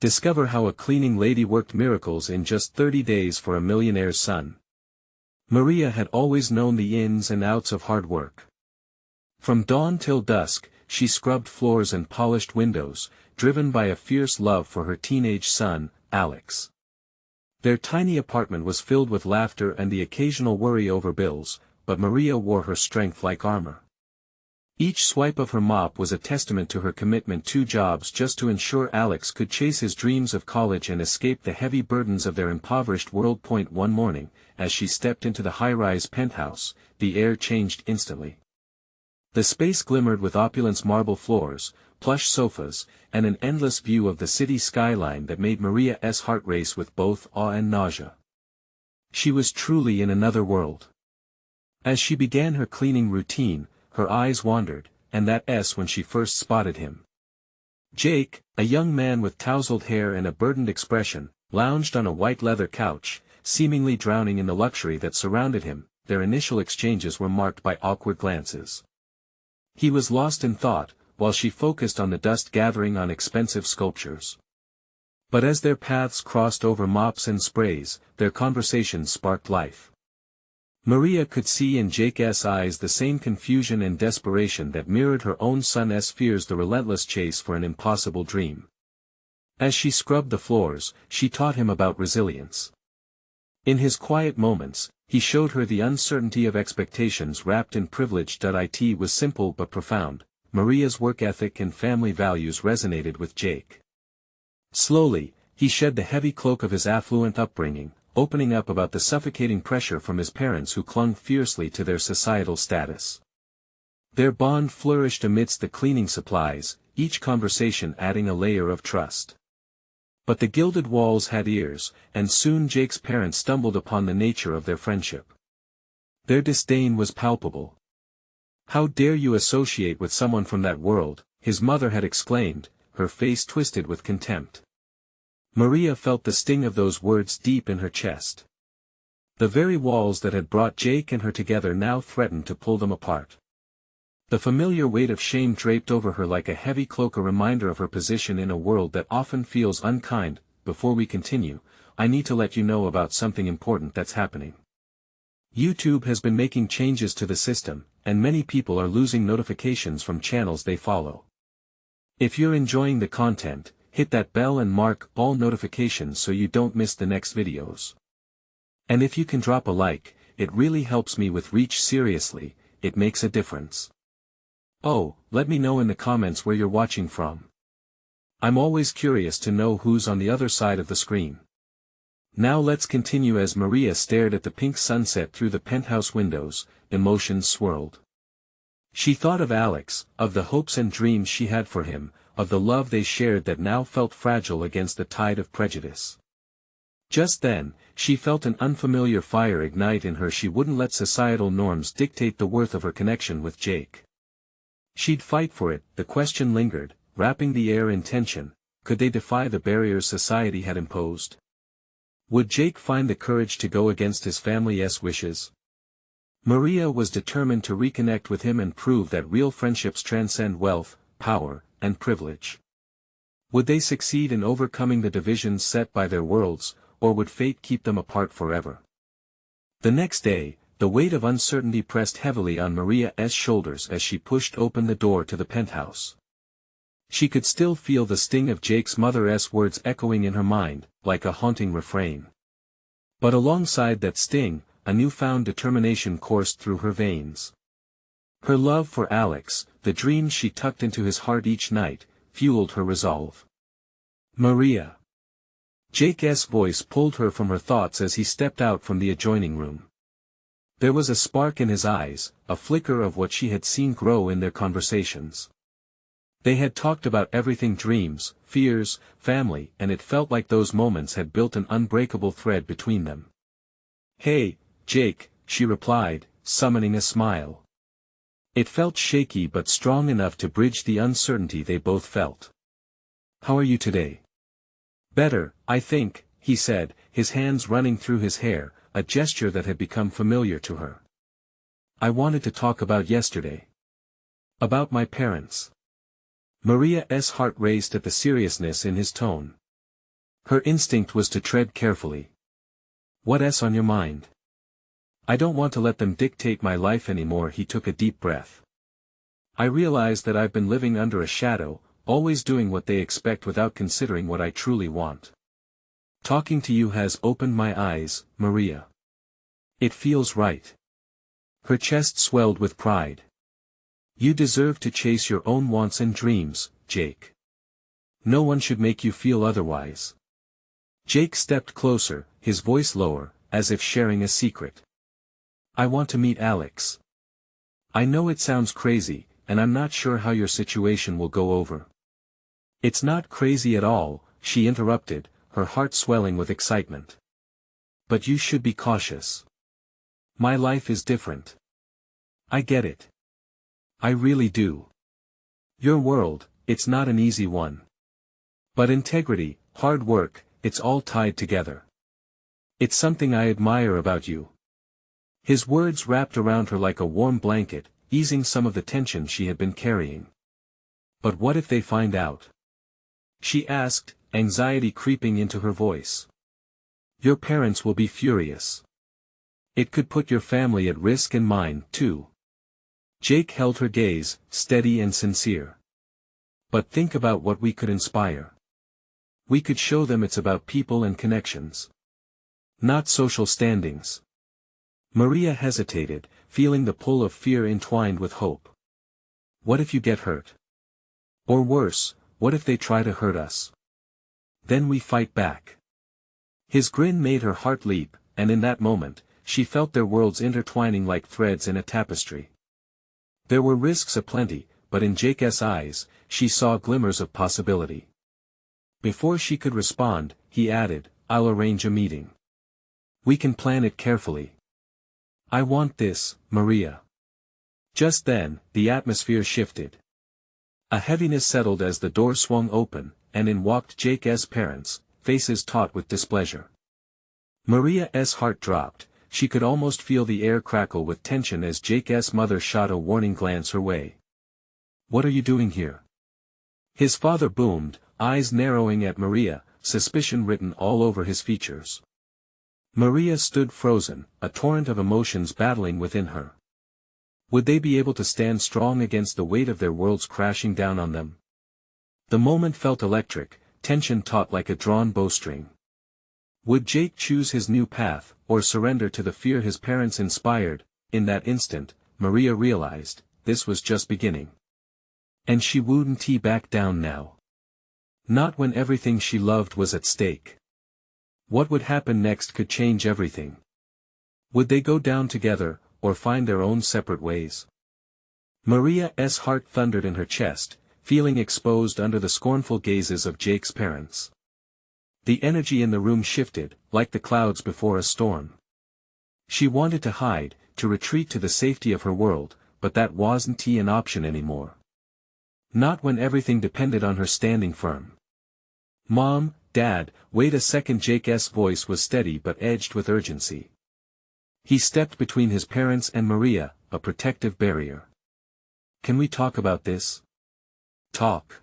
Discover how a cleaning lady worked miracles in just 30 days for a millionaire's son. Maria had always known the ins and outs of hard work. From dawn till dusk, she scrubbed floors and polished windows, driven by a fierce love for her teenage son, Alex. Their tiny apartment was filled with laughter and the occasional worry over bills, but Maria wore her strength like armor. Each swipe of her mop was a testament to her commitment to jobs just to ensure Alex could chase his dreams of college and escape the heavy burdens of their impoverished world. One morning, as she stepped into the high-rise penthouse, the air changed instantly. The space glimmered with opulence, marble floors, plush sofas, and an endless view of the city skyline that made Maria's heart race with both awe and nausea. She was truly in another world. As she began her cleaning routine, her eyes wandered, and that's when she first spotted him. Jake, a young man with tousled hair and a burdened expression, lounged on a white leather couch, seemingly drowning in the luxury that surrounded him. Their initial exchanges were marked by awkward glances. He was lost in thought, while she focused on the dust gathering on expensive sculptures. But as their paths crossed over mops and sprays, their conversation sparked life. Maria could see in Jake's eyes the same confusion and desperation that mirrored her own son's fears, the relentless chase for an impossible dream. As she scrubbed the floors, she taught him about resilience. In his quiet moments, he showed her the uncertainty of expectations wrapped in privilege. It was simple but profound. Maria's work ethic and family values resonated with Jake. Slowly, he shed the heavy cloak of his affluent upbringing, opening up about the suffocating pressure from his parents who clung fiercely to their societal status. Their bond flourished amidst the cleaning supplies, each conversation adding a layer of trust. But the gilded walls had ears, and soon Jake's parents stumbled upon the nature of their friendship. Their disdain was palpable. "How dare you associate with someone from that world," his mother had exclaimed, her face twisted with contempt. Maria felt the sting of those words deep in her chest. The very walls that had brought Jake and her together now threatened to pull them apart. The familiar weight of shame draped over her like a heavy cloak, a reminder of her position in a world that often feels unkind. Before we continue, I need to let you know about something important that's happening. YouTube has been making changes to the system, and many people are losing notifications from channels they follow. If you're enjoying the content, hit that bell and mark all notifications so you don't miss the next videos. And if you can drop a like, it really helps me with reach. Seriously, it makes a difference. Oh, let me know in the comments where you're watching from. I'm always curious to know who's on the other side of the screen. Now let's continue. As Maria stared at the pink sunset through the penthouse windows, emotions swirled. She thought of Alex, of the hopes and dreams she had for him, of the love they shared that now felt fragile against the tide of prejudice. Just then, she felt an unfamiliar fire ignite in her. She wouldn't let societal norms dictate the worth of her connection with Jake. She'd fight for it. The question lingered, wrapping the air in tension. Could they defy the barriers society had imposed? Would Jake find the courage to go against his family's wishes? Maria was determined to reconnect with him and prove that real friendships transcend wealth, power, and privilege. Would they succeed in overcoming the divisions set by their worlds, or would fate keep them apart forever? The next day, the weight of uncertainty pressed heavily on Maria's shoulders as she pushed open the door to the penthouse. She could still feel the sting of Jake's mother's words echoing in her mind, like a haunting refrain. But alongside that sting, a newfound determination coursed through her veins. Her love for Alex, the dreams she tucked into his heart each night, fueled her resolve. Maria. Jake's voice pulled her from her thoughts as he stepped out from the adjoining room. There was a spark in his eyes, a flicker of what she had seen grow in their conversations. They had talked about everything: dreams, fears, family, and it felt like those moments had built an unbreakable thread between them. "Hey, Jake," she replied, summoning a smile. It felt shaky but strong enough to bridge the uncertainty they both felt. "How are you today?" "Better, I think," he said, his hands running through his hair, a gesture that had become familiar to her. "I wanted to talk about yesterday. About my parents." Maria's heart raced at the seriousness in his tone. Her instinct was to tread carefully. What's on your mind? I don't want to let them dictate my life anymore. He took a deep breath. I realize that I've been living under a shadow, always doing what they expect without considering what I truly want. Talking to you has opened my eyes, Maria. It feels right. Her chest swelled with pride. You deserve to chase your own wants and dreams, Jake. No one should make you feel otherwise. Jake stepped closer, his voice lower, as if sharing a secret. I want to meet Alex. I know it sounds crazy, and I'm not sure how your situation will go over. It's not crazy at all, she interrupted, her heart swelling with excitement. But you should be cautious. My life is different. I get it. I really do. Your world, it's not an easy one. But integrity, hard work, it's all tied together. It's something I admire about you. His words wrapped around her like a warm blanket, easing some of the tension she had been carrying. But what if they find out? She asked, anxiety creeping into her voice. Your parents will be furious. It could put your family at risk and mine, too. Jake held her gaze, steady and sincere. But think about what we could inspire. We could show them it's about people and connections. Not social standings. Maria hesitated, feeling the pull of fear entwined with hope. What if you get hurt? Or worse, what if they try to hurt us? Then we fight back. His grin made her heart leap, and in that moment, she felt their worlds intertwining like threads in a tapestry. There were risks aplenty, but in Jake's eyes, she saw glimmers of possibility. Before she could respond, he added, I'll arrange a meeting. We can plan it carefully. I want this, Maria. Just then, the atmosphere shifted. A heaviness settled as the door swung open, and in walked Jake's parents, faces taut with displeasure. Maria's heart dropped, she could almost feel the air crackle with tension as Jake's mother shot a warning glance her way. What are you doing here? His father boomed, eyes narrowing at Maria, suspicion written all over his features. Maria stood frozen, a torrent of emotions battling within her. Would they be able to stand strong against the weight of their worlds crashing down on them? The moment felt electric, tension taut like a drawn bowstring. Would Jake choose his new path, or surrender to the fear his parents inspired? In that instant, Maria realized, this was just beginning. And she wouldn't back down now. Not when everything she loved was at stake. What would happen next could change everything. Would they go down together, or find their own separate ways? Maria's heart thundered in her chest, feeling exposed under the scornful gazes of Jake's parents. The energy in the room shifted, like the clouds before a storm. She wanted to hide, to retreat to the safety of her world, but that wasn't an option anymore. Not when everything depended on her standing firm. Mom, Dad, wait a second. Jake's voice was steady but edged with urgency. He stepped between his parents and Maria, a protective barrier. Can we talk about this? Talk.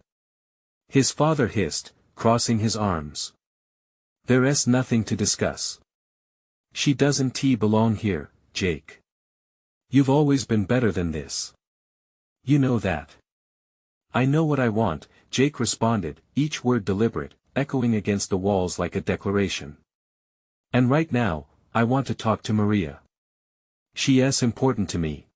His father hissed, crossing his arms. There's nothing to discuss. She doesn't belong here, Jake. You've always been better than this. You know that. I know what I want, Jake responded, each word deliberate, echoing against the walls like a declaration. And right now, I want to talk to Maria. She's important to me.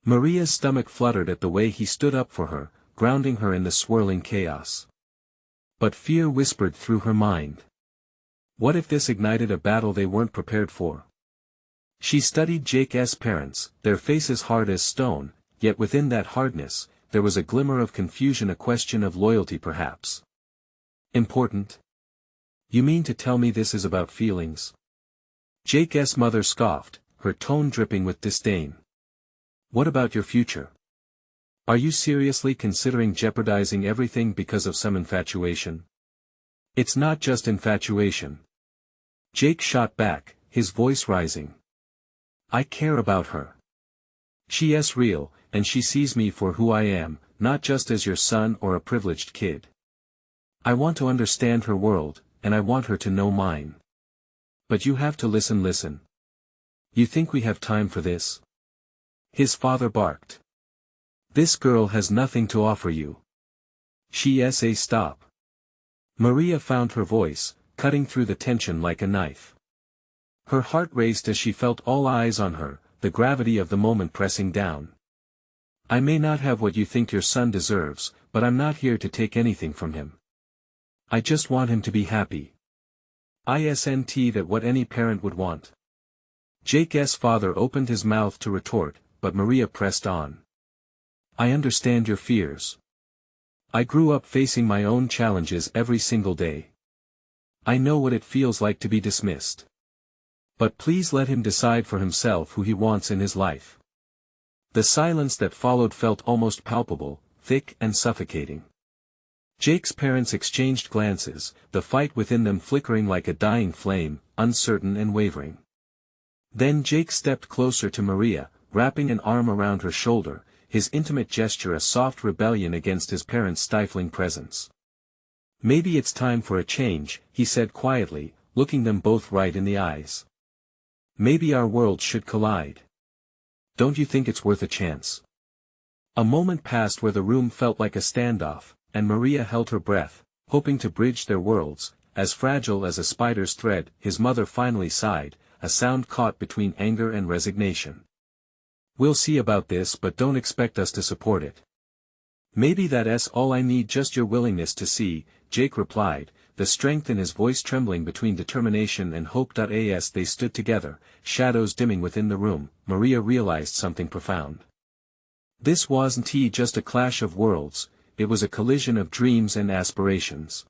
Maria's stomach fluttered at the way he stood up for her, grounding her in the swirling chaos. But fear whispered through her mind. What if this ignited a battle they weren't prepared for? She studied Jake's parents, their faces hard as stone, yet within that hardness, there was a glimmer of confusion, a question of loyalty perhaps. Important? You mean to tell me this is about feelings? Jake's mother scoffed, her tone dripping with disdain. What about your future? Are you seriously considering jeopardizing everything because of some infatuation? It's not just infatuation. Jake shot back, his voice rising. I care about her. She's real, and she sees me for who I am, not just as your son or a privileged kid. I want to understand her world, and I want her to know mine. But you have to listen. You think we have time for this? His father barked. This girl has nothing to offer you. Stop. Maria found her voice, cutting through the tension like a knife. Her heart raced as she felt all eyes on her, the gravity of the moment pressing down. I may not have what you think your son deserves, but I'm not here to take anything from him. I just want him to be happy. That what any parent would want. Jake's father opened his mouth to retort, but Maria pressed on. I understand your fears. I grew up facing my own challenges every single day. I know what it feels like to be dismissed. But please let him decide for himself who he wants in his life. The silence that followed felt almost palpable, thick and suffocating. Jake's parents exchanged glances, the fight within them flickering like a dying flame, uncertain and wavering. Then Jake stepped closer to Maria, wrapping an arm around her shoulder, his intimate gesture a soft rebellion against his parents' stifling presence. Maybe it's time for a change, he said quietly, looking them both right in the eyes. Maybe our worlds should collide. Don't you think it's worth a chance? A moment passed where the room felt like a standoff, and Maria held her breath, hoping to bridge their worlds, as fragile as a spider's thread. His mother finally sighed, a sound caught between anger and resignation. We'll see about this, but don't expect us to support it. Maybe that's all I need, just your willingness to see, Jake replied, the strength in his voice trembling between determination and hope. As they stood together, shadows dimming within the room, Maria realized something profound. This wasn't just a clash of worlds, it was a collision of dreams and aspirations.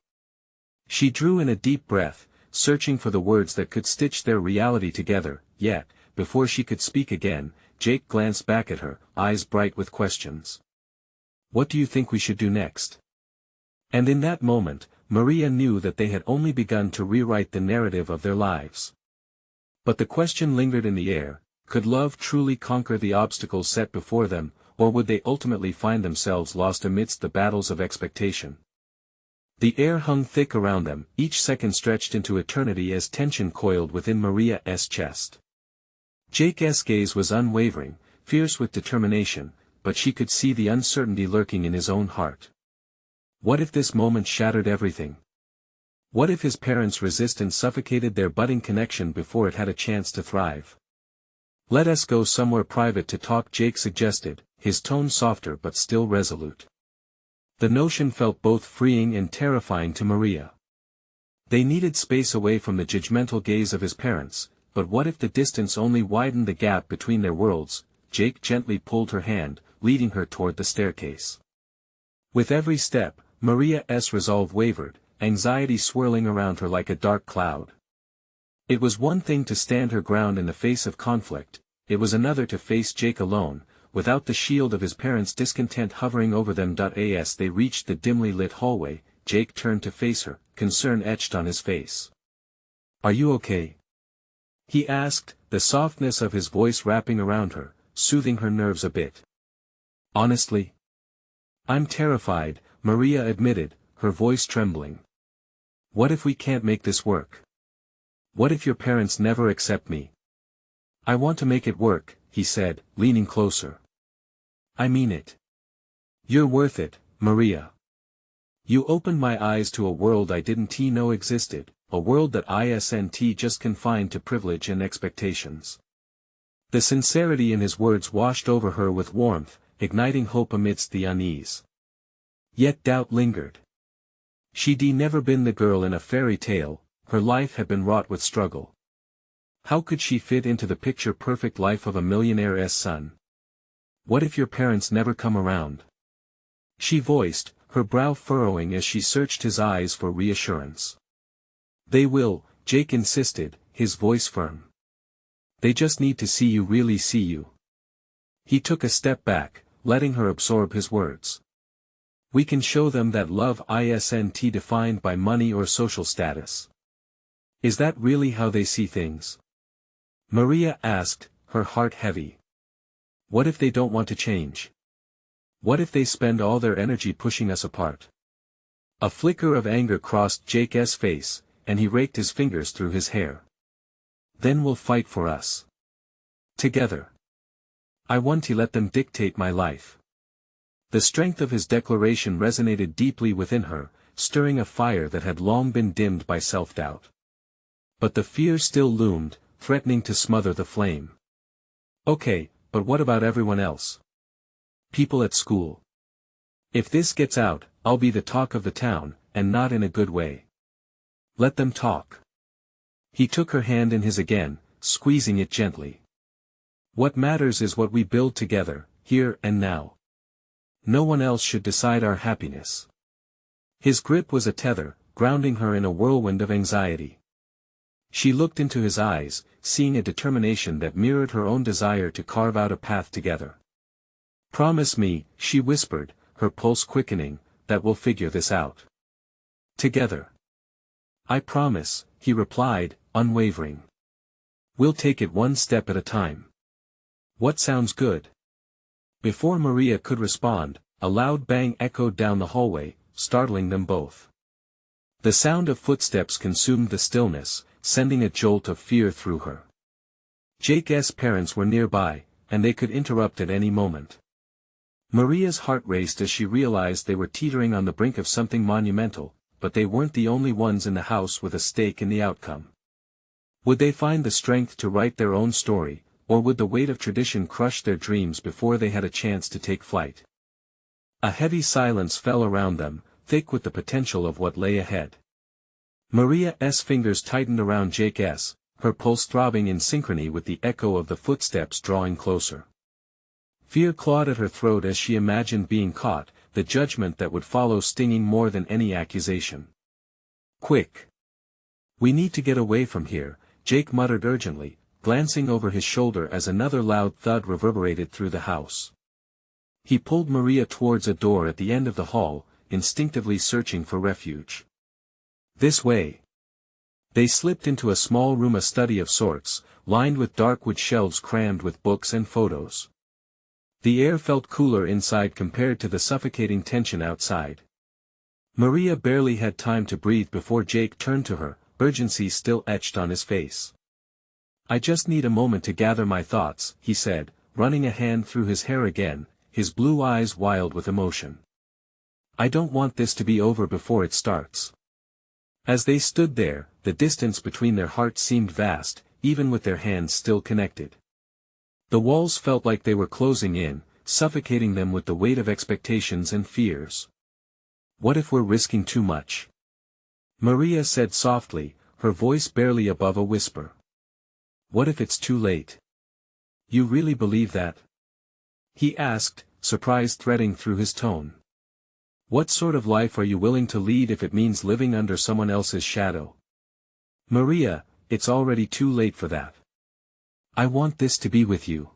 She drew in a deep breath, searching for the words that could stitch their reality together, yet, before she could speak again, Jake glanced back at her, eyes bright with questions. What do you think we should do next? And in that moment, Maria knew that they had only begun to rewrite the narrative of their lives. But the question lingered in the air, could love truly conquer the obstacles set before them, or would they ultimately find themselves lost amidst the battles of expectation? The air hung thick around them, each second stretched into eternity as tension coiled within Maria's chest. Jake's gaze was unwavering, fierce with determination, but she could see the uncertainty lurking in his own heart. What if this moment shattered everything? What if his parents' resistance suffocated their budding connection before it had a chance to thrive? Let us go somewhere private to talk, Jake suggested, his tone softer but still resolute. The notion felt both freeing and terrifying to Maria. They needed space away from the judgmental gaze of his parents, but what if the distance only widened the gap between their worlds? Jake gently pulled her hand, leading her toward the staircase. With every step, Maria's resolve wavered, anxiety swirling around her like a dark cloud. It was one thing to stand her ground in the face of conflict, it was another to face Jake alone, without the shield of his parents' discontent hovering over them. As they reached the dimly lit hallway, Jake turned to face her, concern etched on his face. Are you okay? He asked, the softness of his voice wrapping around her, soothing her nerves a bit. Honestly? I'm terrified, Maria admitted, her voice trembling. What if we can't make this work? What if your parents never accept me? I want to make it work, he said, leaning closer. I mean it. You're worth it, Maria. You opened my eyes to a world I didn't know existed, a world that isn't just confined to privilege and expectations. The sincerity in his words washed over her with warmth, igniting hope amidst the unease. Yet doubt lingered. She'd never been the girl in a fairy tale, her life had been wrought with struggle. How could she fit into the picture-perfect life of a millionaire's son? What if your parents never come around? She voiced, her brow furrowing as she searched his eyes for reassurance. They will, Jake insisted, his voice firm. They just need to see you really see you. He took a step back, letting her absorb his words. We can show them that love isn't defined by money or social status. Is that really how they see things? Maria asked, her heart heavy. What if they don't want to change? What if they spend all their energy pushing us apart? A flicker of anger crossed Jake's face, and he raked his fingers through his hair. Then we'll fight for us. Together. I want to let them dictate my life. The strength of his declaration resonated deeply within her, stirring a fire that had long been dimmed by self-doubt. But the fear still loomed, threatening to smother the flame. Okay, but what about everyone else? People at school. If this gets out, I'll be the talk of the town, and not in a good way. Let them talk. He took her hand in his again, squeezing it gently. What matters is what we build together, here and now. No one else should decide our happiness. His grip was a tether, grounding her in a whirlwind of anxiety. She looked into his eyes, seeing a determination that mirrored her own desire to carve out a path together. Promise me, she whispered, her pulse quickening, that we'll figure this out. Together. I promise, he replied, unwavering. We'll take it one step at a time. What sounds good? Before Maria could respond, a loud bang echoed down the hallway, startling them both. The sound of footsteps consumed the stillness, sending a jolt of fear through her. Jake's parents were nearby, and they could interrupt at any moment. Maria's heart raced as she realized they were teetering on the brink of something monumental, but they weren't the only ones in the house with a stake in the outcome. Would they find the strength to write their own story, or would the weight of tradition crush their dreams before they had a chance to take flight? A heavy silence fell around them, thick with the potential of what lay ahead. Maria's fingers tightened around Jake's, her pulse throbbing in synchrony with the echo of the footsteps drawing closer. Fear clawed at her throat as she imagined being caught, the judgment that would follow stinging more than any accusation. Quick! We need to get away from here, Jake muttered urgently, glancing over his shoulder as another loud thud reverberated through the house. He pulled Maria towards a door at the end of the hall, instinctively searching for refuge. This way. They slipped into a small room, a study of sorts, lined with dark wood shelves crammed with books and photos. The air felt cooler inside compared to the suffocating tension outside. Maria barely had time to breathe before Jake turned to her, urgency still etched on his face. I just need a moment to gather my thoughts, he said, running a hand through his hair again, his blue eyes wild with emotion. I don't want this to be over before it starts. As they stood there, the distance between their hearts seemed vast, even with their hands still connected. The walls felt like they were closing in, suffocating them with the weight of expectations and fears. What if we're risking too much? Maria said softly, her voice barely above a whisper. What if it's too late? You really believe that? He asked, surprise threading through his tone. What sort of life are you willing to lead if it means living under someone else's shadow? Maria, it's already too late for that. I want this to be with you.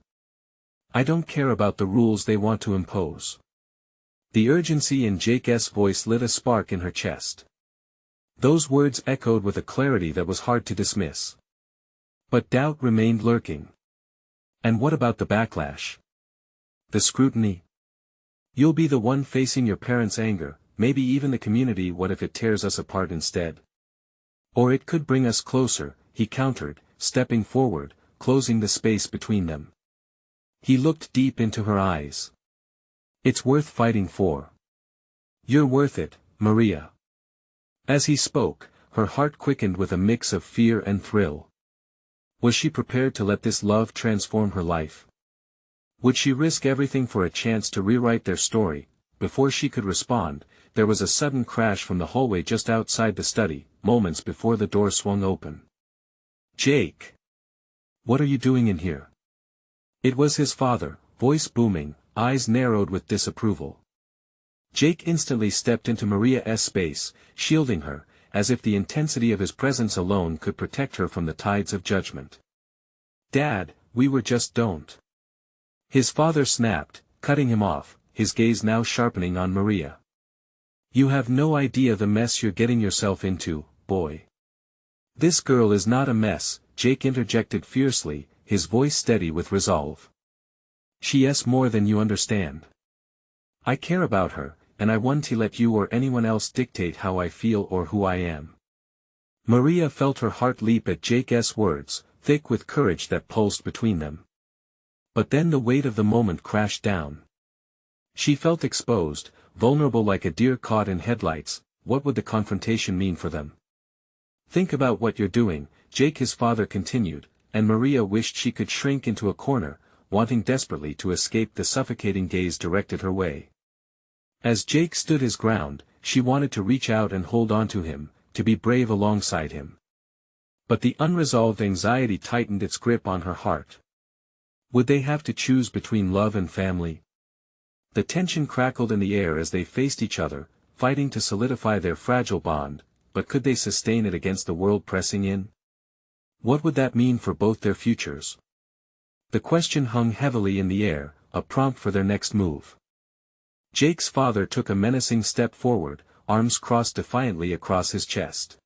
I don't care about the rules they want to impose. The urgency in Jake's voice lit a spark in her chest. Those words echoed with a clarity that was hard to dismiss. But doubt remained lurking. And what about the backlash? The scrutiny? You'll be the one facing your parents' anger, maybe even the community. What if it tears us apart instead? Or it could bring us closer, he countered, stepping forward, closing the space between them. He looked deep into her eyes. It's worth fighting for. You're worth it, Maria. As he spoke, her heart quickened with a mix of fear and thrill. Was she prepared to let this love transform her life? Would she risk everything for a chance to rewrite their story? Before she could respond, there was a sudden crash from the hallway just outside the study, moments before the door swung open. Jake! What are you doing in here? It was his father, voice booming, eyes narrowed with disapproval. Jake instantly stepped into Maria's space, shielding her, as if the intensity of his presence alone could protect her from the tides of judgment. Dad, we were just don't. His father snapped, cutting him off, his gaze now sharpening on Maria. You have no idea the mess you're getting yourself into, boy. This girl is not a mess, Jake interjected fiercely, his voice steady with resolve. She's more than you understand. I care about her, and I won't let you or anyone else dictate how I feel or who I am. Maria felt her heart leap at Jake's words, thick with courage that pulsed between them. But then the weight of the moment crashed down. She felt exposed, vulnerable like a deer caught in headlights. What would the confrontation mean for them? "Think about what you're doing," Jake his father continued, and Maria wished she could shrink into a corner, wanting desperately to escape the suffocating gaze directed her way. As Jake stood his ground, she wanted to reach out and hold on to him, to be brave alongside him. But the unresolved anxiety tightened its grip on her heart. Would they have to choose between love and family? The tension crackled in the air as they faced each other, fighting to solidify their fragile bond, but could they sustain it against the world pressing in? What would that mean for both their futures? The question hung heavily in the air, a prompt for their next move. Jake's father took a menacing step forward, arms crossed defiantly across his chest.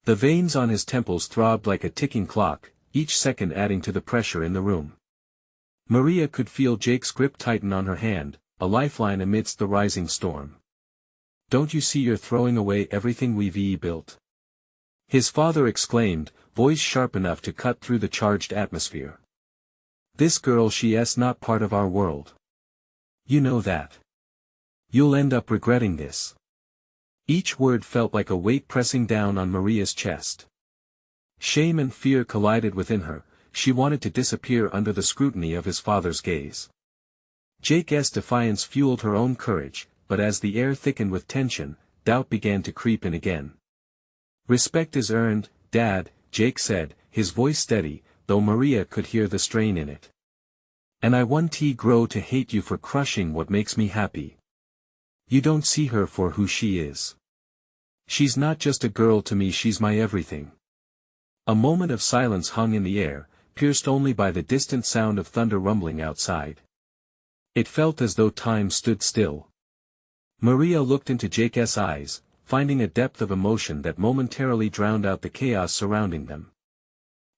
The veins on his temples throbbed like a ticking clock, each second adding to the pressure in the room. Maria could feel Jake's grip tighten on her hand, a lifeline amidst the rising storm. "Don't you see you're throwing away everything we've built?" his father exclaimed, voice sharp enough to cut through the charged atmosphere. "This girl, she's not part of our world. You know that. You'll end up regretting this." Each word felt like a weight pressing down on Maria's chest. Shame and fear collided within her. She wanted to disappear under the scrutiny of his father's gaze. Jake's defiance fueled her own courage, but as the air thickened with tension, doubt began to creep in again. "Respect is earned, Dad," Jake said, his voice steady, though Maria could hear the strain in it. "And I won't grow to hate you for crushing what makes me happy. You don't see her for who she is. She's not just a girl to me, she's my everything." A moment of silence hung in the air, pierced only by the distant sound of thunder rumbling outside. It felt as though time stood still. Maria looked into Jake's eyes, finding a depth of emotion that momentarily drowned out the chaos surrounding them.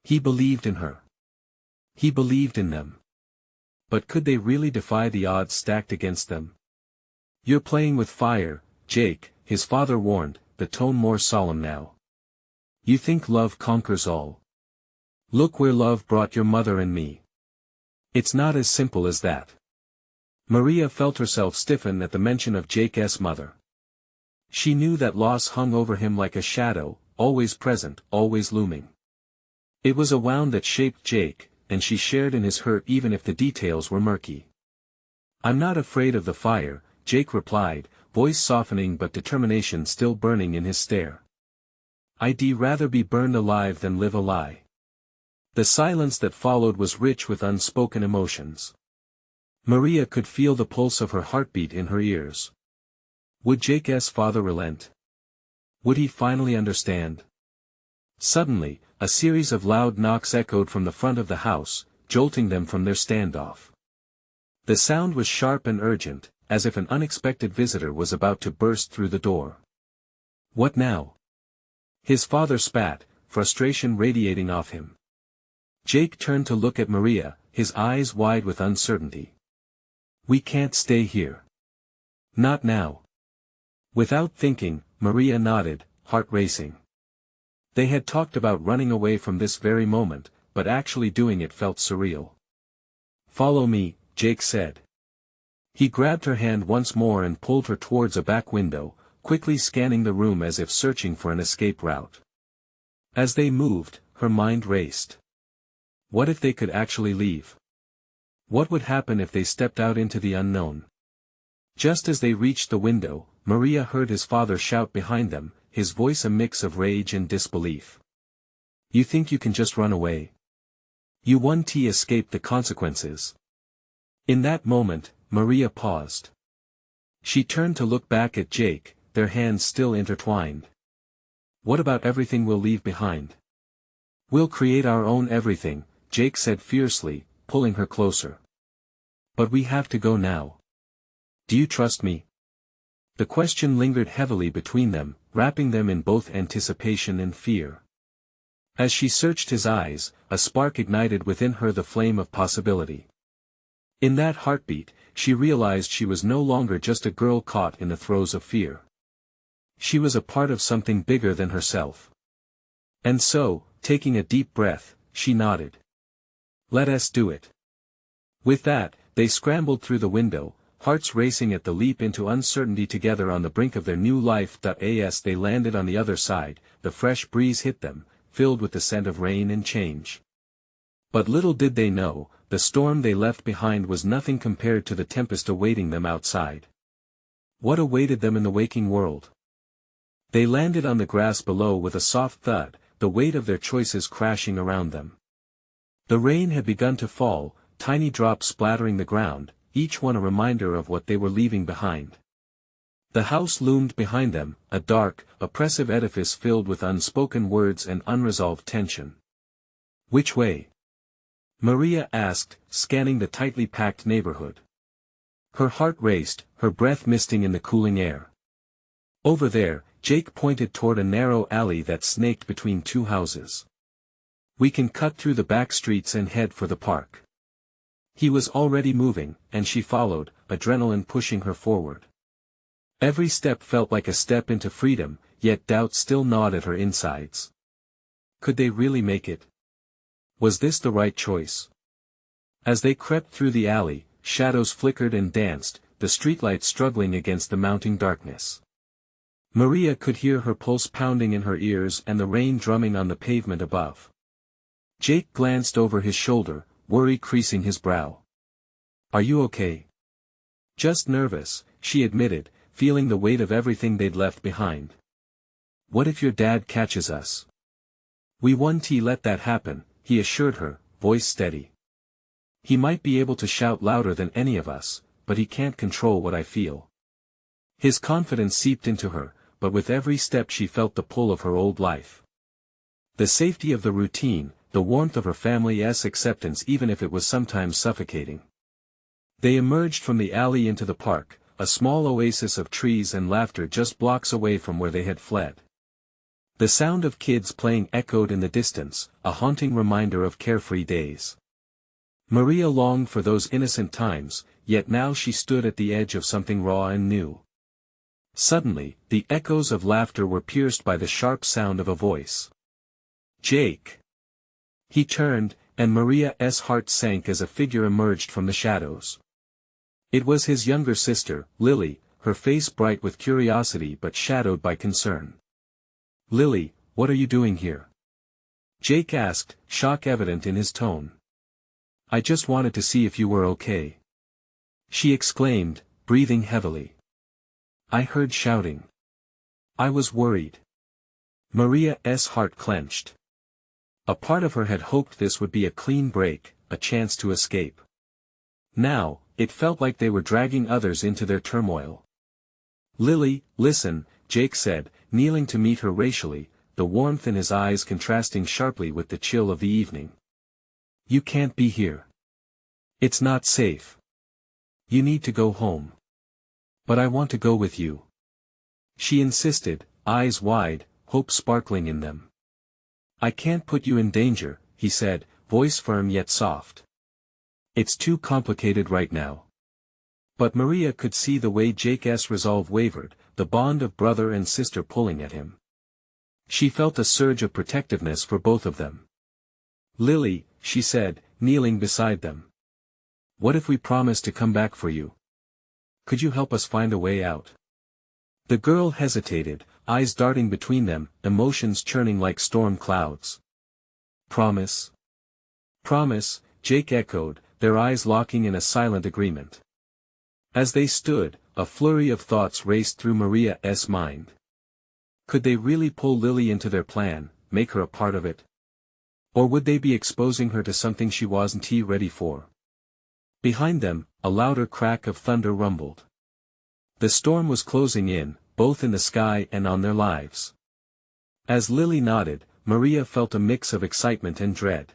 He believed in her. He believed in them. But could they really defy the odds stacked against them? "You're playing with fire, Jake," his father warned, the tone more solemn now. "You think love conquers all? Look where love brought your mother and me. It's not as simple as that." Maria felt herself stiffen at the mention of Jake's mother. She knew that loss hung over him like a shadow, always present, always looming. It was a wound that shaped Jake, and she shared in his hurt even if the details were murky. "I'm not afraid of the fire," Jake replied, voice softening but determination still burning in his stare. "I'd rather be burned alive than live a lie." The silence that followed was rich with unspoken emotions. Maria could feel the pulse of her heartbeat in her ears. Would Jake's father relent? Would he finally understand? Suddenly, a series of loud knocks echoed from the front of the house, jolting them from their standoff. The sound was sharp and urgent, as if an unexpected visitor was about to burst through the door. "What now?" his father spat, frustration radiating off him. Jake turned to look at Maria, his eyes wide with uncertainty. "We can't stay here. Not now." Without thinking, Maria nodded, heart racing. They had talked about running away from this very moment, but actually doing it felt surreal. "Follow me," Jake said. He grabbed her hand once more and pulled her towards a back window, quickly scanning the room as if searching for an escape route. As they moved, her mind raced. What if they could actually leave? What would happen if they stepped out into the unknown? Just as they reached the window, Maria heard his father shout behind them, his voice a mix of rage and disbelief. "You think you can just run away? You won't escape the consequences." In that moment, Maria paused. She turned to look back at Jake, their hands still intertwined. "What about everything we'll leave behind?" "We'll create our own everything," Jake said fiercely, pulling her closer. "But we have to go now. Do you trust me?" The question lingered heavily between them, wrapping them in both anticipation and fear. As she searched his eyes, a spark ignited within her the flame of possibility. In that heartbeat, she realized she was no longer just a girl caught in the throes of fear. She was a part of something bigger than herself. And so, taking a deep breath, she nodded. Let us do it. With that, they scrambled through the window, hearts racing at the leap into uncertainty together on the brink of their new life. As they landed on the other side, the fresh breeze hit them, filled with the scent of rain and change. But little did they know, the storm they left behind was nothing compared to the tempest awaiting them outside. What awaited them in the waking world? They landed on the grass below with a soft thud, the weight of their choices crashing around them. The rain had begun to fall, tiny drops splattering the ground, each one a reminder of what they were leaving behind. The house loomed behind them, a dark, oppressive edifice filled with unspoken words and unresolved tension. Which way? Maria asked, scanning the tightly packed neighborhood. Her heart raced, her breath misting in the cooling air. Over there, Jake pointed toward a narrow alley that snaked between two houses. We can cut through the back streets and head for the park. He was already moving, and she followed, adrenaline pushing her forward. Every step felt like a step into freedom, yet doubt still gnawed at her insides. Could they really make it? Was this the right choice? As they crept through the alley, shadows flickered and danced, the streetlights struggling against the mounting darkness. Maria could hear her pulse pounding in her ears and the rain drumming on the pavement above. Jake glanced over his shoulder, worry creasing his brow. Are you okay? Just nervous, she admitted, feeling the weight of everything they'd left behind. What if your dad catches us? We won't let that happen, he assured her, voice steady. He might be able to shout louder than any of us, but he can't control what I feel. His confidence seeped into her, but with every step she felt the pull of her old life. The safety of the routine, the warmth of her family's acceptance even if it was sometimes suffocating. They emerged from the alley into the park, a small oasis of trees and laughter just blocks away from where they had fled. The sound of kids playing echoed in the distance, a haunting reminder of carefree days. Maria longed for those innocent times, yet now she stood at the edge of something raw and new. Suddenly, the echoes of laughter were pierced by the sharp sound of a voice. Jake! He turned, and Maria's heart sank as a figure emerged from the shadows. It was his younger sister, Lily, her face bright with curiosity but shadowed by concern. Lily, what are you doing here? Jake asked, shock evident in his tone. I just wanted to see if you were okay. She exclaimed, breathing heavily. I heard shouting. I was worried. Maria's heart clenched. A part of her had hoped this would be a clean break, a chance to escape. Now, it felt like they were dragging others into their turmoil. Lily, listen, Jake said, kneeling to meet her racially, the warmth in his eyes contrasting sharply with the chill of the evening. You can't be here. It's not safe. You need to go home. But I want to go with you. She insisted, eyes wide, hope sparkling in them. I can't put you in danger, he said, voice firm yet soft. It's too complicated right now. But Maria could see the way Jake's resolve wavered, the bond of brother and sister pulling at him. She felt a surge of protectiveness for both of them. Lily, she said, kneeling beside them. What if we promise to come back for you? Could you help us find a way out? The girl hesitated, eyes darting between them, emotions churning like storm clouds. Promise? Promise, Jake echoed, their eyes locking in a silent agreement. As they stood, a flurry of thoughts raced through Maria's mind. Could they really pull Lily into their plan, make her a part of it? Or would they be exposing her to something she wasn't ready for? Behind them, a louder crack of thunder rumbled. The storm was closing in, both in the sky and on their lives. As Lily nodded, Maria felt a mix of excitement and dread.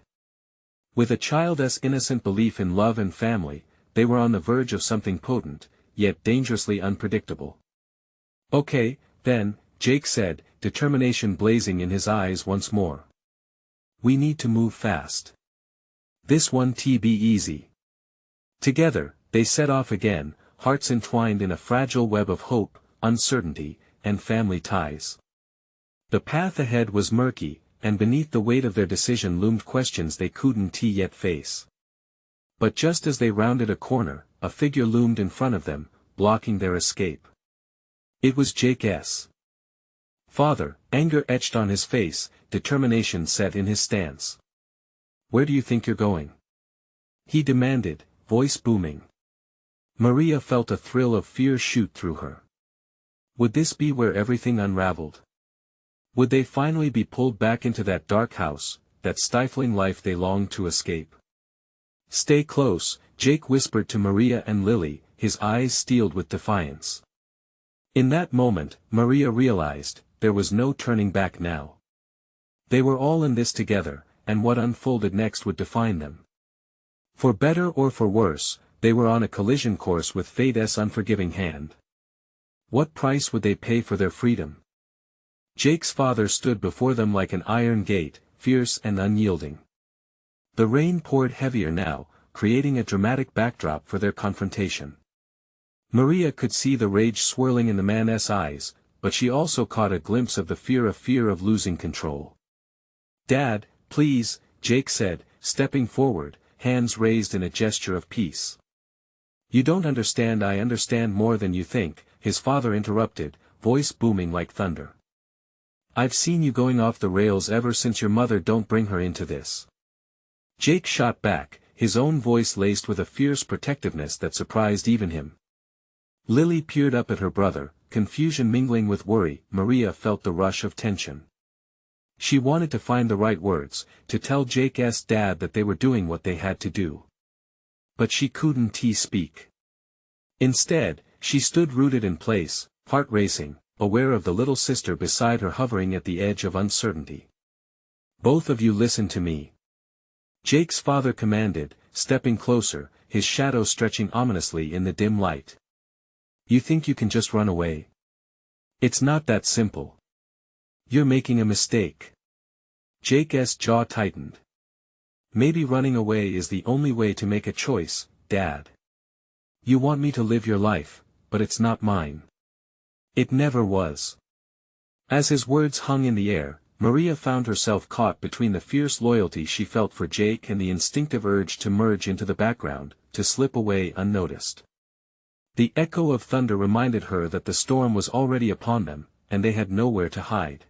With a child's innocent belief in love and family, they were on the verge of something potent, yet dangerously unpredictable. Okay, then, Jake said, determination blazing in his eyes once more. We need to move fast. This won't be easy. Together, they set off again, hearts entwined in a fragile web of hope, uncertainty, and family ties. The path ahead was murky, and beneath the weight of their decision loomed questions they couldn't yet face. But just as they rounded a corner, a figure loomed in front of them, blocking their escape. It was Jake's father, anger etched on his face, determination set in his stance. "Where do you think you're going?" he demanded, voice booming. Maria felt a thrill of fear shoot through her. Would this be where everything unraveled? Would they finally be pulled back into that dark house, that stifling life they longed to escape? "Stay close," Jake whispered to Maria and Lily, his eyes steeled with defiance. In that moment, Maria realized, there was no turning back now. They were all in this together, and what unfolded next would define them. For better or for worse, they were on a collision course with fate's unforgiving hand. What price would they pay for their freedom? Jake's father stood before them like an iron gate, fierce and unyielding. The rain poured heavier now, creating a dramatic backdrop for their confrontation. Maria could see the rage swirling in the man's eyes, but she also caught a glimpse of the fear of losing control. "Dad, please," Jake said, stepping forward, hands raised in a gesture of peace. "You don't understand. I understand more than you think," his father interrupted, voice booming like thunder. "I've seen you going off the rails ever since your mother. Don't bring her into this." Jake shot back, his own voice laced with a fierce protectiveness that surprised even him. Lily peered up at her brother, confusion mingling with worry. Maria felt the rush of tension. She wanted to find the right words, to tell Jake's dad that they were doing what they had to do. But she couldn't speak. Instead, she stood rooted in place, heart racing, aware of the little sister beside her hovering at the edge of uncertainty. "Both of you listen to me," Jake's father commanded, stepping closer, his shadow stretching ominously in the dim light. "You think you can just run away? It's not that simple. You're making a mistake." Jake's jaw tightened. "Maybe running away is the only way to make a choice, Dad. You want me to live your life, but it's not mine. It never was." As his words hung in the air, Maria found herself caught between the fierce loyalty she felt for Jake and the instinctive urge to merge into the background, to slip away unnoticed. The echo of thunder reminded her that the storm was already upon them, and they had nowhere to hide.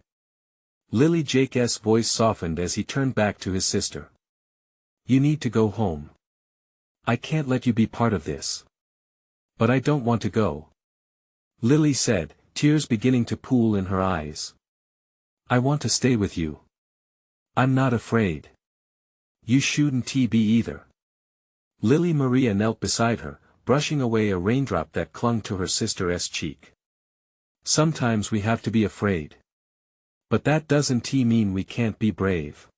Jake's voice softened as he turned back to his sister. "You need to go home. I can't let you be part of this." "But I don't want to go," Lily said, tears beginning to pool in her eyes. "I want to stay with you. I'm not afraid." "You shouldn't be either." Maria knelt beside her, brushing away a raindrop that clung to her sister's cheek. "Sometimes we have to be afraid. But that doesn't mean we can't be brave."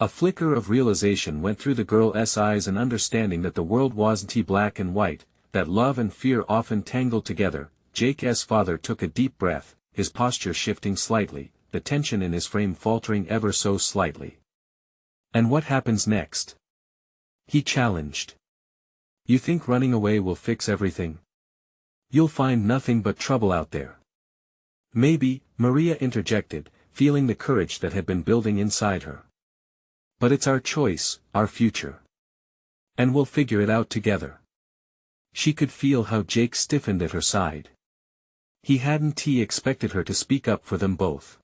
A flicker of realization went through the girl's eyes, an understanding that the world wasn't black and white, that love and fear often tangled together. Jake's father took a deep breath, his posture shifting slightly, the tension in his frame faltering ever so slightly. "And what happens next?" he challenged. "You think running away will fix everything? You'll find nothing but trouble out there." "Maybe," Maria interjected, feeling the courage that had been building inside her. "But it's our choice, our future. And we'll figure it out together." She could feel how Jake stiffened at her side. He hadn't expected her to speak up for them both.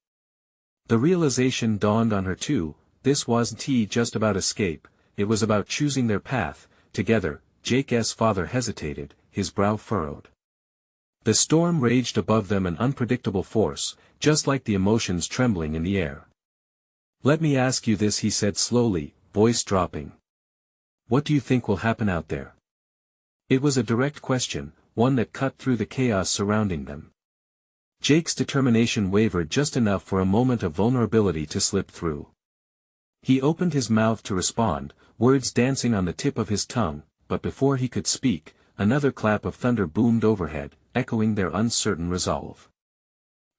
The realization dawned on her too, this wasn't just about escape, it was about choosing their path, together. Jake's father hesitated, his brow furrowed. The storm raged above them, an unpredictable force, just like the emotions trembling in the air. "Let me ask you this," he said slowly, voice dropping. "What do you think will happen out there?" It was a direct question, one that cut through the chaos surrounding them. Jake's determination wavered just enough for a moment of vulnerability to slip through. He opened his mouth to respond, words dancing on the tip of his tongue, but before he could speak, another clap of thunder boomed overhead, echoing their uncertain resolve.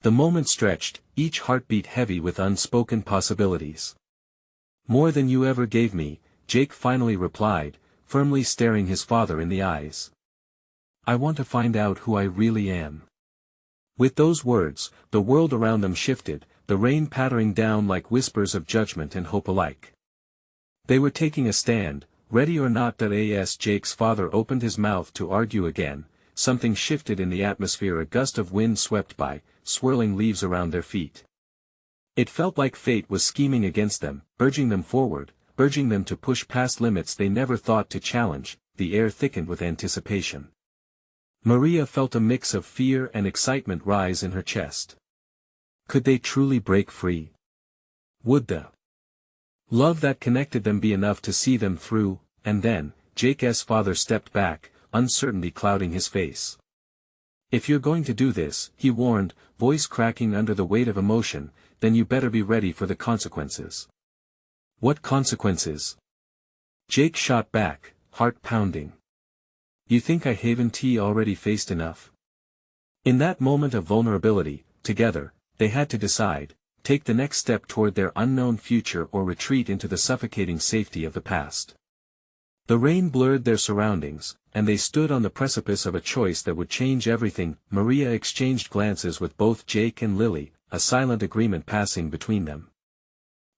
The moment stretched, each heartbeat heavy with unspoken possibilities. "More than you ever gave me," Jake finally replied, firmly staring his father in the eyes. "I want to find out who I really am." With those words, the world around them shifted, the rain pattering down like whispers of judgment and hope alike. They were taking a stand, ready or not. As Jake's father opened his mouth to argue again, something shifted in the atmosphere. A gust of wind swept by, swirling leaves around their feet. It felt like fate was scheming against them, urging them forward, urging them to push past limits they never thought to challenge. The air thickened with anticipation. Maria felt a mix of fear and excitement rise in her chest. Could they truly break free? Would the love that connected them be enough to see them through? And then, Jake's father stepped back, uncertainty clouding his face. If you're going to do this, he warned, voice cracking under the weight of emotion, then you better be ready for the consequences. What consequences? Jake shot back, heart pounding. You think I haven't already faced enough? In that moment of vulnerability, together, they had to decide, take the next step toward their unknown future or retreat into the suffocating safety of the past. The rain blurred their surroundings, and they stood on the precipice of a choice that would change everything. Maria exchanged glances with both Jake and Lily, a silent agreement passing between them.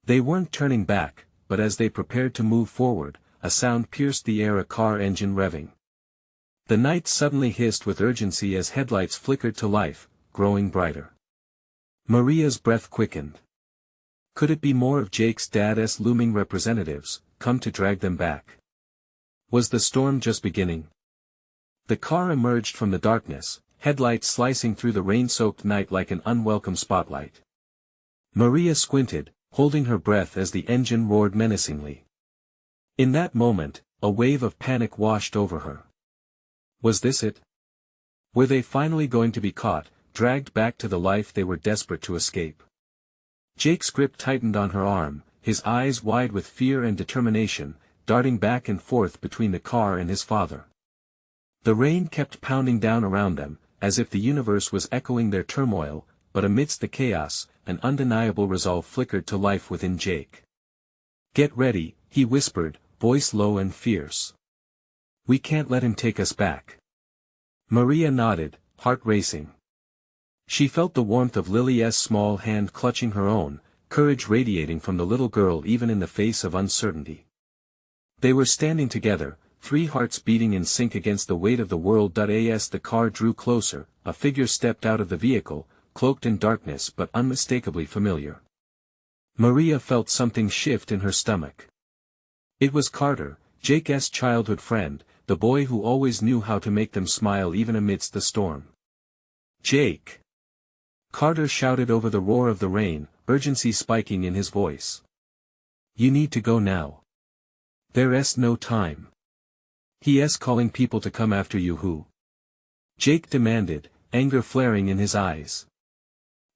They weren't turning back, but as they prepared to move forward, a sound pierced the air, a car engine revving. The night suddenly hissed with urgency as headlights flickered to life, growing brighter. Maria's breath quickened. Could it be more of Jake's dad's looming representatives, come to drag them back? Was the storm just beginning? The car emerged from the darkness, headlights slicing through the rain-soaked night like an unwelcome spotlight. Maria squinted, holding her breath as the engine roared menacingly. In that moment, a wave of panic washed over her. Was this it? Were they finally going to be caught, dragged back to the life they were desperate to escape? Jake's grip tightened on her arm, his eyes wide with fear and determination, darting back and forth between the car and his father. The rain kept pounding down around them, as if the universe was echoing their turmoil, but amidst the chaos, an undeniable resolve flickered to life within Jake. Get ready, he whispered, voice low and fierce. We can't let him take us back. Maria nodded, heart racing. She felt the warmth of Lily's small hand clutching her own, courage radiating from the little girl even in the face of uncertainty. They were standing together, 3 hearts beating in sync against the weight of the world. As the car drew closer, a figure stepped out of the vehicle, cloaked in darkness but unmistakably familiar. Maria felt something shift in her stomach. It was Carter, Jake's childhood friend, the boy who always knew how to make them smile even amidst the storm. Jake! Carter shouted over the roar of the rain, urgency spiking in his voice. You need to go now. There's no time. He's calling people to come after you. Who? Jake demanded, anger flaring in his eyes.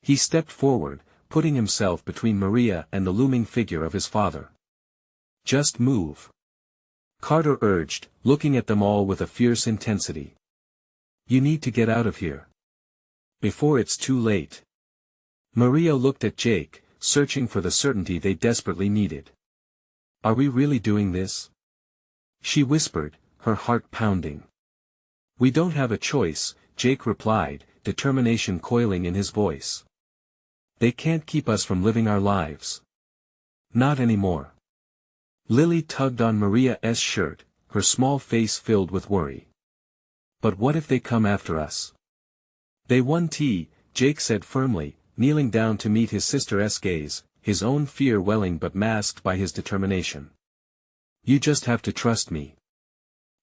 He stepped forward, putting himself between Maria and the looming figure of his father. Just move. Carter urged, looking at them all with a fierce intensity. You need to get out of here. Before it's too late. Maria looked at Jake, searching for the certainty they desperately needed. Are we really doing this? She whispered, her heart pounding. We don't have a choice, Jake replied, determination coiling in his voice. They can't keep us from living our lives. Not anymore. Lily tugged on Maria's shirt, her small face filled with worry. But what if they come after us? They won't, Jake said firmly, kneeling down to meet his sister's gaze, his own fear welling but masked by his determination. You just have to trust me.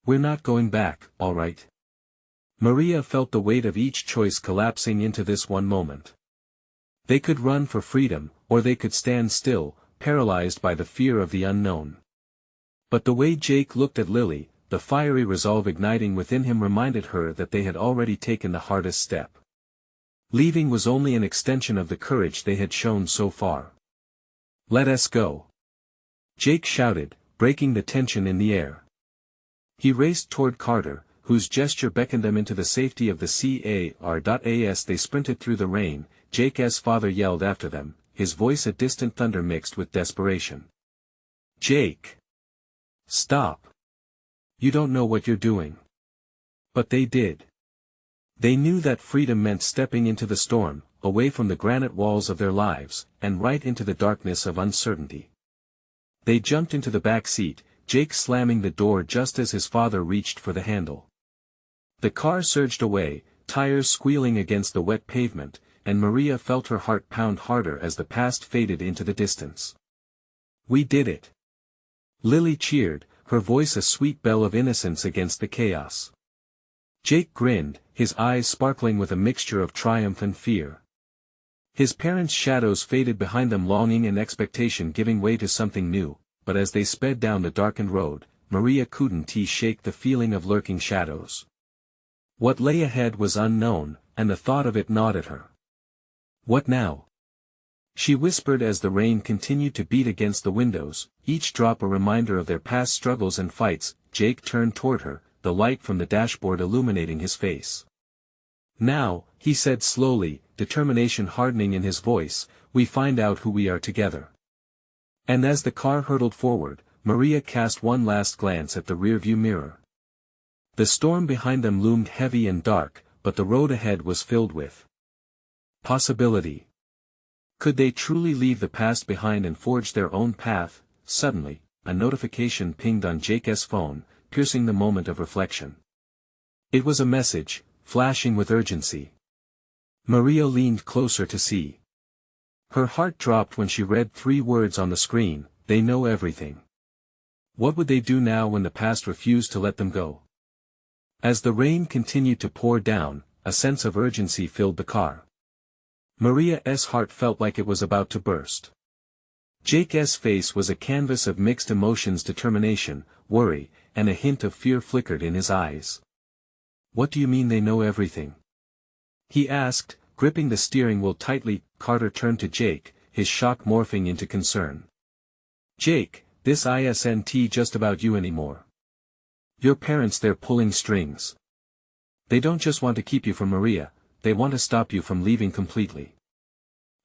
We're not going back, all right? Maria felt the weight of each choice collapsing into this one moment. They could run for freedom, or they could stand still, paralyzed by the fear of the unknown. But the way Jake looked at Lily, the fiery resolve igniting within him, reminded her that they had already taken the hardest step. Leaving was only an extension of the courage they had shown so far. Let us go. Jake shouted, breaking the tension in the air. He raced toward Carter, whose gesture beckoned them into the safety of the car. As they sprinted through the rain, Jake's father yelled after them, his voice a distant thunder mixed with desperation. Jake! Stop! You don't know what you're doing. But they did. They knew that freedom meant stepping into the storm, away from the granite walls of their lives, and right into the darkness of uncertainty. They jumped into the back seat, Jake slamming the door just as his father reached for the handle. The car surged away, tires squealing against the wet pavement, and Maria felt her heart pound harder as the past faded into the distance. "We did it!" Lily cheered, her voice a sweet bell of innocence against the chaos. Jake grinned, his eyes sparkling with a mixture of triumph and fear. His parents' shadows faded behind them, longing and expectation giving way to something new, but as they sped down the darkened road, Maria couldn't shake the feeling of lurking shadows. What lay ahead was unknown, and the thought of it gnawed at her. "What now?" she whispered as the rain continued to beat against the windows, each drop a reminder of their past struggles and fights. Jake turned toward her, the light from the dashboard illuminating his face. "Now," he said slowly, determination hardening in his voice, "we find out who we are together." And as the car hurtled forward, Maria cast one last glance at the rearview mirror. The storm behind them loomed heavy and dark, but the road ahead was filled with possibility. Could they truly leave the past behind and forge their own path? Suddenly, a notification pinged on Jake's phone, piercing the moment of reflection. It was a message, flashing with urgency. Maria leaned closer to see. Her heart dropped when she read 3 words on the screen: "They know everything." What would they do now when the past refused to let them go? As the rain continued to pour down, a sense of urgency filled the car. Maria's heart felt like it was about to burst. Jake's face was a canvas of mixed emotions: determination, worry, and a hint of fear flickered in his eyes. "What do you mean they know everything?" he asked, gripping the steering wheel tightly. Carter turned to Jake, his shock morphing into concern. "Jake, this isn't just about you anymore. Your parents, they're pulling strings. They don't just want to keep you from Maria, they want to stop you from leaving completely."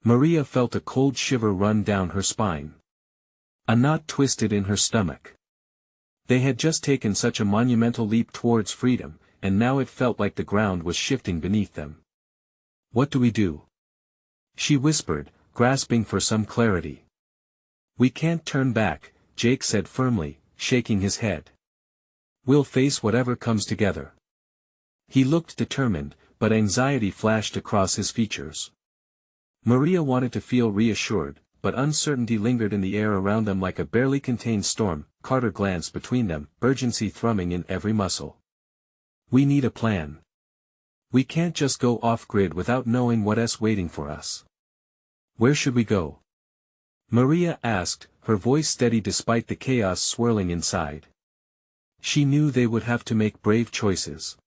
Maria felt a cold shiver run down her spine. A knot twisted in her stomach. They had just taken such a monumental leap towards freedom, and now it felt like the ground was shifting beneath them. "What do we do?" she whispered, grasping for some clarity. "We can't turn back," Jake said firmly, shaking his head. "We'll face whatever comes together." He looked determined, but anxiety flashed across his features. Maria wanted to feel reassured, but uncertainty lingered in the air around them like a barely contained storm. Carter glanced between them, urgency thrumming in every muscle. "We need a plan. We can't just go off-grid without knowing what's waiting for us." "Where should we go?" Maria asked, her voice steady despite the chaos swirling inside. She knew they would have to make brave choices.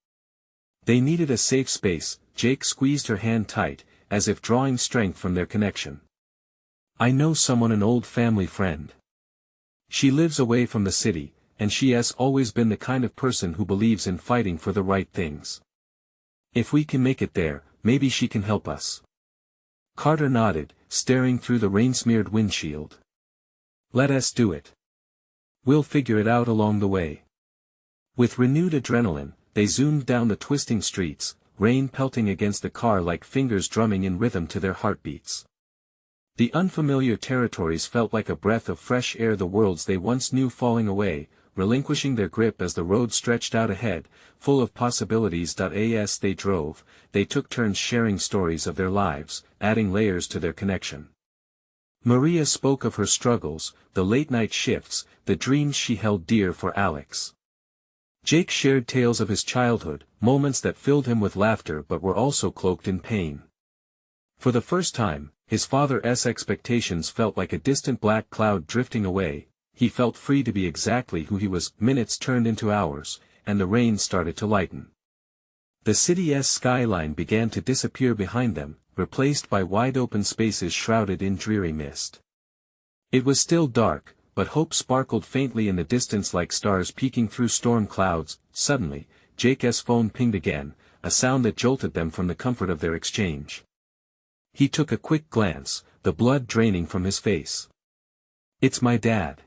They needed a safe space. Jake squeezed her hand tight, as if drawing strength from their connection. "I know someone, an old family friend. She lives away from the city, and she has always been the kind of person who believes in fighting for the right things. If we can make it there, maybe she can help us." Carter nodded, staring through the rain-smeared windshield. "Let us do it. We'll figure it out along the way." With renewed adrenaline, they zoomed down the twisting streets, rain pelting against the car like fingers drumming in rhythm to their heartbeats. The unfamiliar territories felt like a breath of fresh air, the worlds they once knew falling away, relinquishing their grip as the road stretched out ahead, full of possibilities. As they drove, they took turns sharing stories of their lives, adding layers to their connection. Maria spoke of her struggles, the late-night shifts, the dreams she held dear for Alex. Jake shared tales of his childhood, moments that filled him with laughter but were also cloaked in pain. For the first time, his father's expectations felt like a distant black cloud drifting away. He felt free to be exactly who he was. Minutes turned into hours, and the rain started to lighten. The city's skyline began to disappear behind them, replaced by wide-open spaces shrouded in dreary mist. It was still dark, but hope sparkled faintly in the distance like stars peeking through storm clouds. Suddenly, Jake's phone pinged again, a sound that jolted them from the comfort of their exchange. He took a quick glance, the blood draining from his face. "It's my dad."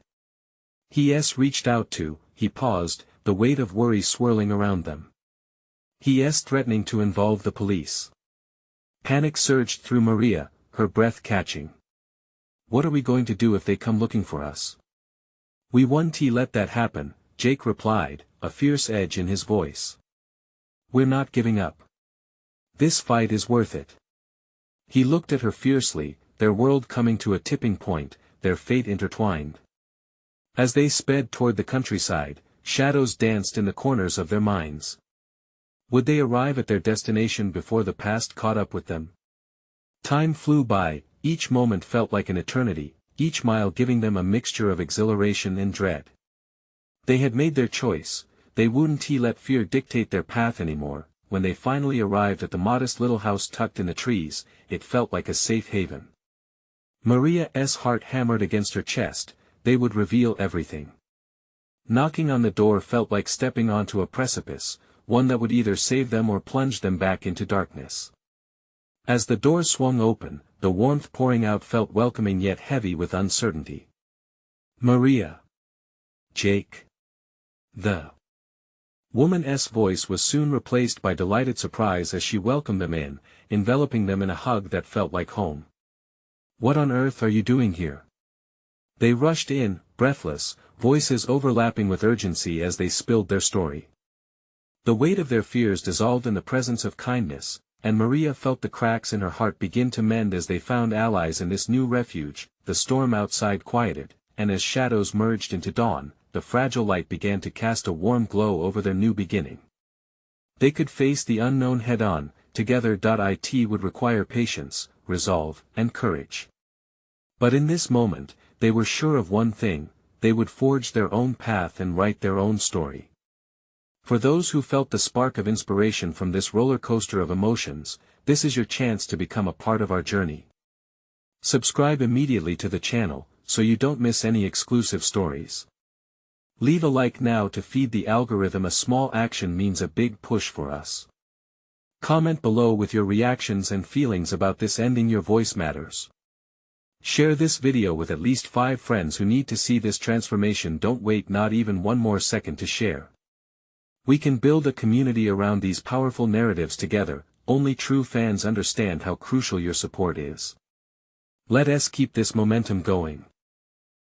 He reached out to. He paused, the weight of worry swirling around them. He's threatening to involve the police. Panic surged through Maria, her breath catching. What are we going to do if they come looking for us? We won't let that happen, Jake replied, a fierce edge in his voice. We're not giving up. This fight is worth it. He looked at her fiercely, their world coming to a tipping point, their fate intertwined. As they sped toward the countryside, shadows danced in the corners of their minds. Would they arrive at their destination before the past caught up with them? Time flew by, each moment felt like an eternity, each mile giving them a mixture of exhilaration and dread. They had made their choice, they wouldn't let fear dictate their path anymore. When they finally arrived at the modest little house tucked in the trees, it felt like a safe haven. Maria's heart hammered against her chest, they would reveal everything. Knocking on the door felt like stepping onto a precipice, one that would either save them or plunge them back into darkness. As the door swung open, the warmth pouring out felt welcoming yet heavy with uncertainty. Maria. Jake. The woman's voice was soon replaced by delighted surprise as she welcomed them in, enveloping them in a hug that felt like home. What on earth are you doing here? They rushed in, breathless, voices overlapping with urgency as they spilled their story. The weight of their fears dissolved in the presence of kindness, and Maria felt the cracks in her heart begin to mend as they found allies in this new refuge. The storm outside quieted, and as shadows merged into dawn, the fragile light began to cast a warm glow over their new beginning. They could face the unknown head-on. Together. It would require patience, resolve, and courage. But in this moment, they were sure of one thing: they would forge their own path and write their own story. For those who felt the spark of inspiration from this roller coaster of emotions, this is your chance to become a part of our journey. Subscribe immediately to the channel, so you don't miss any exclusive stories. Leave a like now to feed the algorithm. A small action means a big push for us. Comment below with your reactions and feelings about this ending. Your voice matters. Share this video with at least 5 friends who need to see this transformation. Don't wait not even one more second to share. We can build a community around these powerful narratives together. Only true fans understand how crucial your support is. Let us keep this momentum going.